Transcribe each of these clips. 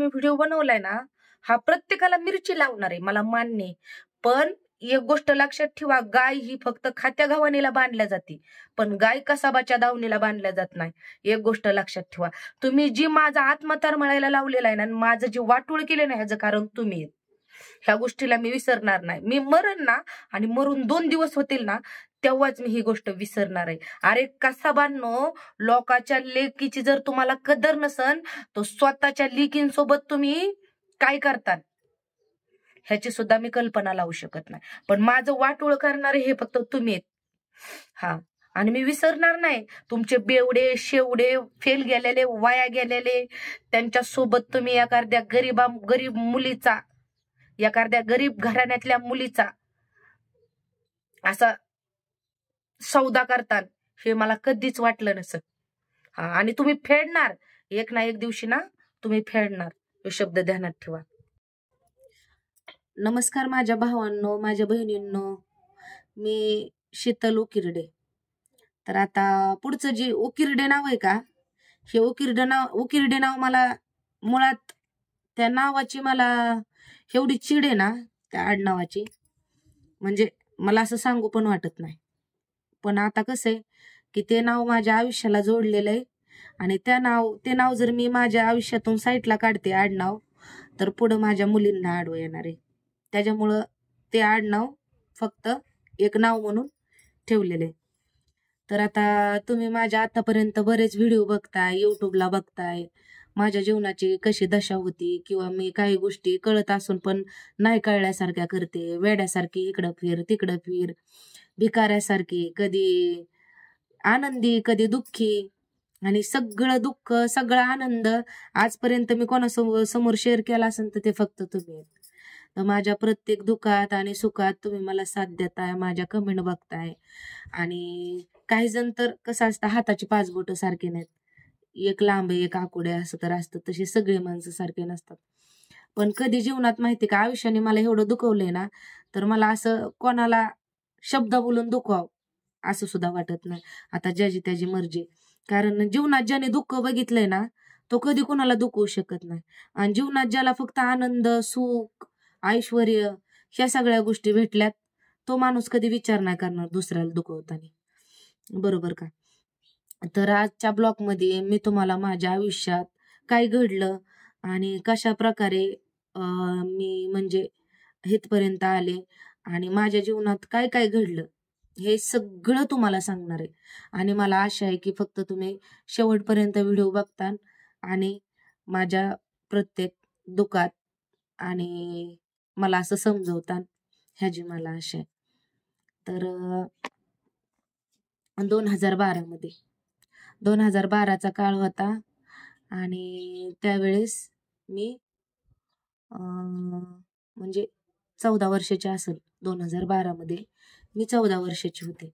मी video बनवलाय ना, हा प्रत्येकाला मिरची लावणार आहे, मला मान्य आहे. पण एक गोष्ट लक्षात ठेवा, गाय ही फक्त खात्या घावणीला बांधल्या जाते, पण गाय कसाबाच्या दावणीला बांधल्या जात नाही. एक गोष्ट लक्षात ठेवा, तुम्ही जी माझा आत्मा तरमळायला लावलेला आहे ना, माझं जे वाटोळ केले ना, ह्याचं कारण तुम्ही. ह्या गोष्टीला मी विसरणार नाही. मी मरण ना, आणि मरून 2 दिवस होतील ना, तेव्हाच मी ही गोष्ट विसरणार आहे. अरे कसाबांनो, लोकाच्या लेकीची जर तुम्हाला कदर नसन, तो स्वतःच्या लेकींसोबत तुम्ही काय करता ह्याची सुद्धा मी कल्पना लावू शकत नाही. पण माझं वाटोळ करणारे हे फक्त तुम्ही आहेत. हा, आणि मी विसरणार नाही. तुमचे बेवडे शेवडे फेल गेलेले वाया गेलेले त्यांच्या सोबत तुम्ही एखाद्या गरीब मुलीचा, एखाद्या गरीब घराण्यातल्या मुलीचा असा सौदा करतात, हे मला कधीच वाटलं नसत. हा, आणि तुम्ही फेडणार, एक ना एक दिवशी ना तुम्ही फेडणार, हे शब्द ध्यानात ठेवा. नमस्कार माझ्या भावांनो, माझ्या बहिणींनो, मी शीतल उकिरडे. तर आता पुढचं जे उकिरडे नाव आहे का, हे उकिरडे नाव मला मुळात त्या नावाची मला एवढी चिड आहे ना, त्या आडनावाची, म्हणजे मला असं सांगू पण वाटत नाही. पण आता कसं आहे की ते नाव माझ्या आयुष्याला जोडलेलं आहे, आणि ते नाव जर मी माझ्या आयुष्यातून साईडला काढते आडनाव, तर पुढं माझ्या मुलींना आडवं येणार आहे. त्याच्यामुळं ते आडनाव फक्त एक नाव म्हणून ठेवलेले. तर आता तुम्ही माझ्या आतापर्यंत बरेच व्हिडिओ बघताय, युट्यूबला बघताय, माझ्या जीवनाची कशी दशा होती, किंवा मी काही गोष्टी कळत असून पण नाही कळल्यासारख्या करते, वेड्यासारखी इकडं फिर तिकडं फिर, भिकाऱ्यासारखी, कधी आनंदी कधी दुःखी, आणि सगळं दुःख सगळा आनंद आजपर्यंत मी कोणासमोर शेअर केला असेल तर ते फक्त तुम्ही. तर माझ्या प्रत्येक दुःखात आणि सुखात तुम्ही मला साथ देताय, माझ्या कमेंट बघताय. आणि काही जण तर कसं असतं, हाताची 5 बोटं सारखे नाहीत, एक लांब एक आकुडे असं तर असतं, तसे सगळे माणसं सारखे नसतात. पण कधी जीवनात माहिती का, आयुष्याने मला एवढं दुखवलंय ना, तर मला असं कोणाला शब्द बोलून दुखवावं असं सुद्धा वाटत नाही. आता ज्याची त्याची मर्जी, कारण जीवनात ज्याने दुःख बघितलंय ना, तो कधी कोणाला दुखवू शकत नाही. आणि जीवनात ज्याला फक्त आनंद, सुख, ऐश्वर्य ह्या सगळ्या गोष्टी भेटल्यात, तो माणूस कधी विचार नाही करणार दुसऱ्याला दुखवताना, बरोबर का? तर आजच्या ब्लॉगमध्ये मी तुम्हाला माझ्या आयुष्यात काय घडलं आणि कशा प्रकारे मी म्हणजे इथपर्यंत आले, आणि माझ्या जीवनात काय काय घडलं, हे सगळं तुम्हाला सांगणार आहे. आणि मला आशा आहे की फक्त तुम्ही शेवटपर्यंत व्हिडिओ बघता आणि माझ्या प्रत्येक दुःखात आणि मला असं समजवता, ह्याची मला आशा आहे. तर 2012चा काळ होता, आणि त्यावेळेस मी म्हणजे 14 वर्षाची असेल. 2012मध्ये मी 14 वर्षाची होते.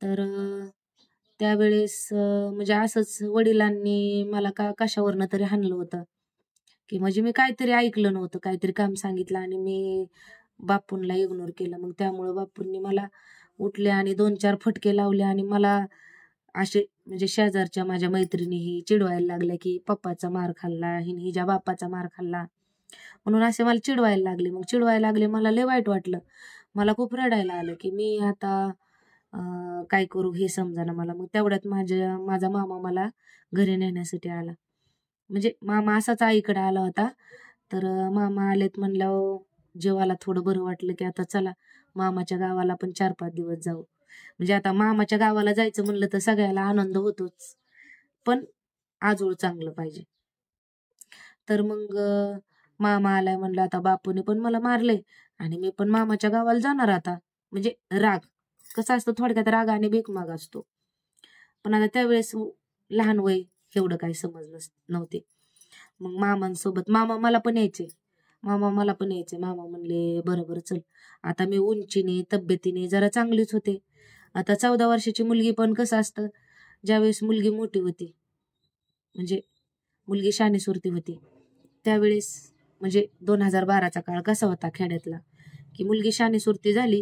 तर त्यावेळेस म्हणजे असंच वडिलांनी मला कशावरनं तरी हाणलं होतं, की म्हणजे मी काहीतरी ऐकलं नव्हतं, काहीतरी काम सांगितलं आणि मी बापूंला इग्नोर केलं. मग त्यामुळं बापूंनी मला उठले आणि 2-4 फटके लावले, आणि मला असे म्हणजे शेजारच्या माझ्या मैत्रिणीही चिडवायला लागल्या की पप्पाचा मार खाल्ला, हिच्या बापाचा मार खाल्ला, म्हणून असे मला चिडवायला लागले. मला लय वाईट वाटलं, मला खूप रडायला आलं की मी आता काय करू हे समजाना मला. मग तेवढ्यात माझा मामा मला घरी नेण्यासाठी आला. म्हणजे मामा असाच आईकडे आला होता. तर मामा आलेत म्हणल्यावर जेवायला थोडं बरं वाटलं की आता चला मामाच्या गावाला पण 4-5 दिवस जाऊ. म्हणजे आता मामाच्या गावाला जायचं म्हणलं तर सगळ्याला आनंद होतोच, पण आजोळ चांगलं पाहिजे. तर मग मामा आलाय म्हणलं, आता बापूने पण मला मारले आणि मी पण मामाच्या गावाला जाणार आता. म्हणजे राग कसं असतं, थोडक्यात रागाने भीक असतो. पण आता त्यावेळेस लहान वय, एवढं काही समज नव्हते. मग मामा मला पण यायचे. मामा म्हणले बरोबर चल. आता मी उंचीने तब्येतीने जरा चांगलीच होते. आता 14 वर्षाची मुलगी, पण कसं असतं, ज्यावेळेस मुलगी मोठी होती म्हणजे मुलगी शानीसुरती होती, त्यावेळेस म्हणजे 2012चा काळ कसा होता खेड्यातला, की मुलगी शानीसुरती झाली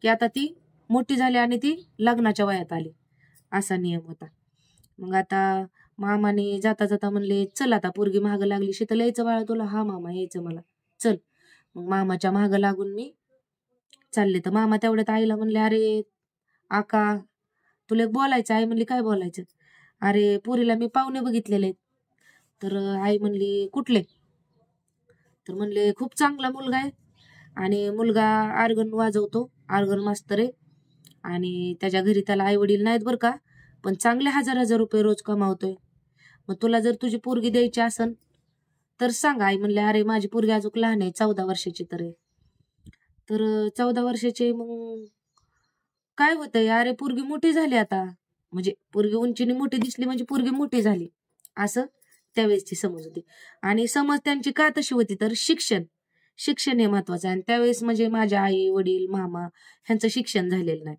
की आता ती मोठी झाली आणि ती लग्नाच्या वयात आली, असा नियम होता. मग आता मामाने जाता जाता म्हणले, चल आता पोरगी मागं लागली, शीतल यायचं बाळा तुला? हा मामा यायचं मला, चल. मग मामाच्या मागं लागून मी चालले. तर मामा तेवढ्यात आईला म्हणले, अरे आका तुला एक बोलायचं. आई म्हणली, काय बोलायचं? अरे पोरीला मी पाहुणे बघितलेले आहेत. तर आई म्हणली, कुठले? तर म्हणले, खूप चांगला मुलगा आहे आणि मुलगा ऑर्गन वाजवतो, ऑर्गन मास्तर आहे आणि त्याच्या घरी त्याला आई वडील नाहीत बरं का, पण चांगले 1000 रुपये रोज कमावतोय. मग तुला जर तुझी पोरगी द्यायची असन तर सांग. आई म्हणले, अरे माझी पोरगी अजून लहान आहे, 14 वर्षाची तर आहे. तर 14 वर्षाची मग काय होतंय? अरे पोरगी मोठी झाली आता, म्हणजे पोरगी उंचीने मोठी दिसली म्हणजे पोरगी मोठी झाली, असं त्यावेळेसची समज होती. आणि समज त्यांची का तशी होती? तर शिक्षण हे महत्वाचं आहे. आणि त्यावेळेस म्हणजे माझ्या आई वडील मामा ह्यांचं शिक्षण झालेलं नाही,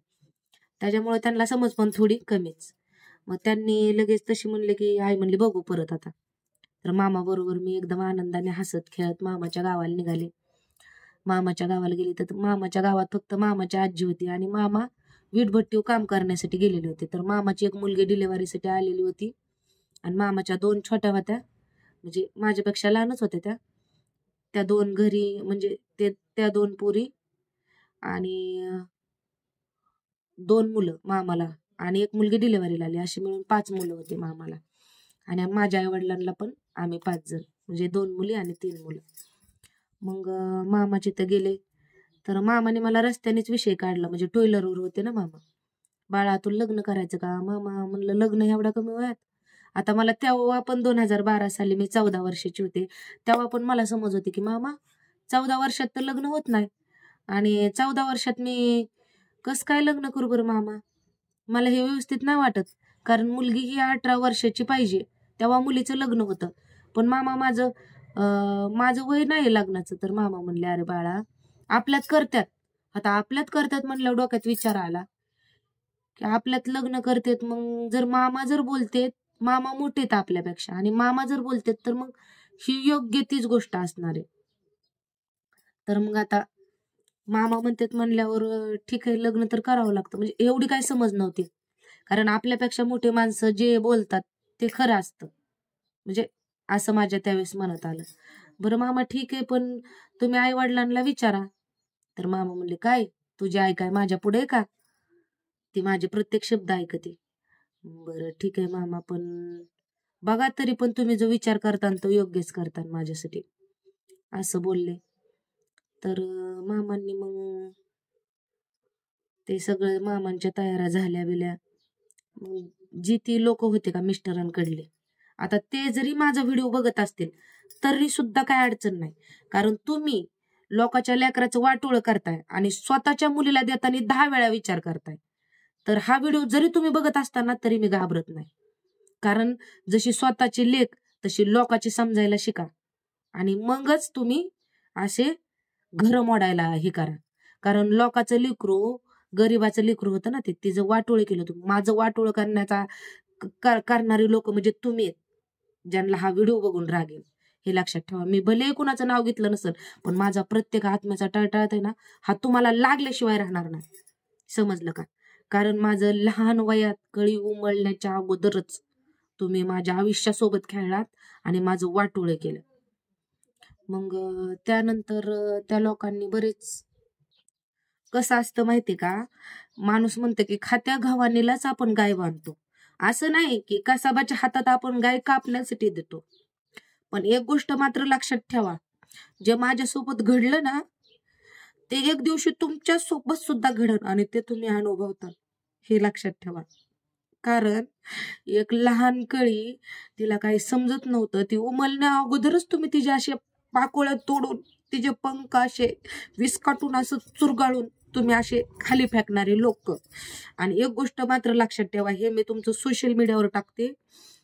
त्याच्यामुळे त्यांना समज पण थोडी कमीच. मग त्यांनी लगेच तशी म्हणले की आई म्हणली, बघू परत आता. तर मामा बरोबर मी एकदम आनंदाने हसत खेळत मामाच्या गावाला निघाले. मामाच्या गावाला गेली तर मामाच्या गावात फक्त मामाची आजी होती आणि मामा वीटभट्टीवर काम करण्यासाठी गेलेले होते. तर मामाची एक मुलगी डिलेव्हरीसाठी आलेली होती आणि मामाच्या 2 छोट्या होत्या, म्हणजे माझ्यापेक्षा लहानच होत्या त्या. त्या 2 घरी म्हणजे त्या 2 पोरी आणि 2 मुलं मामाला आणि एक मुलगी डिलेव्हरीला आली, अशी मिळून 5 मुलं होती मामाला. आणि माझ्या आई वडिलांना पण आम्ही 5 जण, म्हणजे 2 मुली आणि 3 मुलं. मग मामाचे तर गेले. तर मामाने मला रस्त्यानेच विषय काढला, म्हणजे टोयलरवर होते ना मामा. बाळा तुला लग्न करायचं का? मामा म्हणलं, लग्न एवढ्या कमी वयात? आता मला तेव्हा पण 2012 साली मी 14 वर्षाची होते, तेव्हा पण मला समज होती की मामा 14 वर्षात तर लग्न होत नाही आणि 14 वर्षात मी कसं काय लग्न करू बरं मामा? मला हे व्यवस्थित नाही वाटत, कारण मुलगी ही 18 वर्षाची पाहिजे, तेव्हा मुलीचं लग्न होतं. पण मामा माझं वय नाही लग्नाचं. तर मामा म्हणले, अरे बाळा आपल्यात करतात, आता आपल्यात करतात म्हणल्यावर डोक्यात विचार आला की आपल्यात लग्न करतात. मग जर मामा जर बोलतेत, मामा मोठेत आपल्यापेक्षा, आणि मामा जर बोलतेत तर मग ही योग्य तीच गोष्ट असणार आहे. तर मग आता मामा म्हणतात म्हणल्यावर ठीक आहे, लग्न तर करावं लागतं. म्हणजे एवढी काय समज नव्हती, कारण आपल्यापेक्षा मोठे माणसं जे बोलतात ते खरं असतं, म्हणजे असं माझ्या त्यावेळेस मनात आलं. बरं मामा ठीक आहे, पण तुम्ही आई वडिलांना विचारा. तर मामा म्हणले, काय तुझी आई काय माझ्या पुढे का? ती माझे प्रत्येक शब्द ऐकते. बरं ठीक आहे मामा, पण बघा तरी पण तुम्ही जो विचार करता तो योग्यच करता माझ्यासाठी, असं बोलले. तर मामांनी मग ते सगळं मामांच्या तयाऱ्या झाल्या बिल्या. जी ती लोक होते का मिस्टरांकडले, आता ते जरी माझा व्हिडिओ बघत असतील तरी सुद्धा काय अडचण नाही, कारण तुम्ही लोकांच्या लेकराचं वाटोळ करताय आणि स्वतःच्या मुलीला देताना 10 वेळा विचार करताय. तर हा व्हिडिओ जरी तुम्ही बघत असताना तरी मी घाबरत नाही, कारण जशी स्वतःची लेक तशी लोकांची समजायला शिका आणि मगच तुम्ही असे घर मोडायला हे करा. कारण लोकांचं लेकरू, गरीबाचं लेकरू होतं ना, ते तिचं वाटोळ केलं. तुम्ही माझं वाटोळ करण्याचा करणारी लोक म्हणजे तुम्ही आहेत, ज्यांना हा व्हिडिओ बघून राग येईल. हे लक्षात ठेवा. मी भले कुणाचं नाव घेतलं नसेल, पण माझा प्रत्येक आत्म्याचा टळटळत आहे ना, हा तुम्हाला लागल्याशिवाय राहणार नाही. समजलं का? कारण माझं लहान वयात कळी उमलण्याच्या अगोदरच तुम्ही माझ्या आयुष्यासोबत खेळलात आणि माझं वाटोळ केलं. मग त्यानंतर त्या लोकांनी बरेच, कसं असतं माहितीये का, माणूस म्हणतं की खात्या गव्हाणीलाच आपण गाय बांधतो. असं नाही की कसाबाच्या हातात आपण गाय कापण्यासाठी देतो. पण एक गोष्ट मात्र लक्षात ठेवा, जे माझ्यासोबत घडलं ना, ते एक दिवशी तुमच्या सोबत सुद्धा घडन आणि ते तुम्ही अनुभवता, हे लक्षात ठेवा. कारण एक लहान कळी, तिला काही समजत नव्हतं, ती उमलण्या अगोदरच तुम्ही तिच्या असे पाकोळ्या तोडून, तिचे पंख असे विस्काटून, असं चुरगाळून तुम्ही असे खाली फेकणारे लोक. आणि एक गोष्ट मात्र लक्षात ठेवा, हे मी तुमचं सोशल मीडियावर टाकते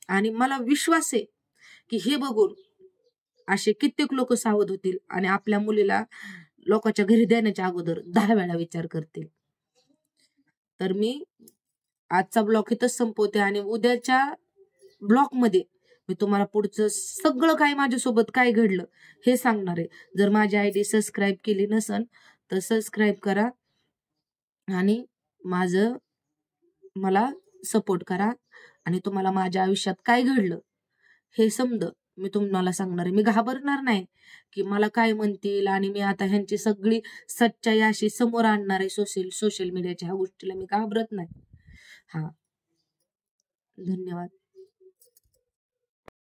आणि मला विश्वास आहे की हे बघून असे कित्येक लोक सावध होतील आणि आपल्या मुलीला लोकांच्या घरी देण्याच्या अगोदर 10 वेळा विचार करतील. तर मी आजचा ब्लॉग इथंच संपवते आणि उद्याच्या ब्लॉगमध्ये मी तुम्हाला पुढचं सगळं काय माझ्यासोबत काय घडलं हे सांगणार आहे. जर माझी आयडी सबस्क्राईब केली नसन तर सबस्क्राईब करा आणि मला सपोर्ट करा आणि तुम्हाला माझ्या आयुष्यात काय घडलं हे समज मी तुम्हाला सांगणार आहे. मी घाबरणार नाही की मला काय म्हणतील आणि मी आता ह्यांची सगळी सच्चाई अशी समोर आणणार आहे. सोशल मीडियाच्या ह्या गोष्टीला मी घाबरत नाही. हा, धन्यवाद.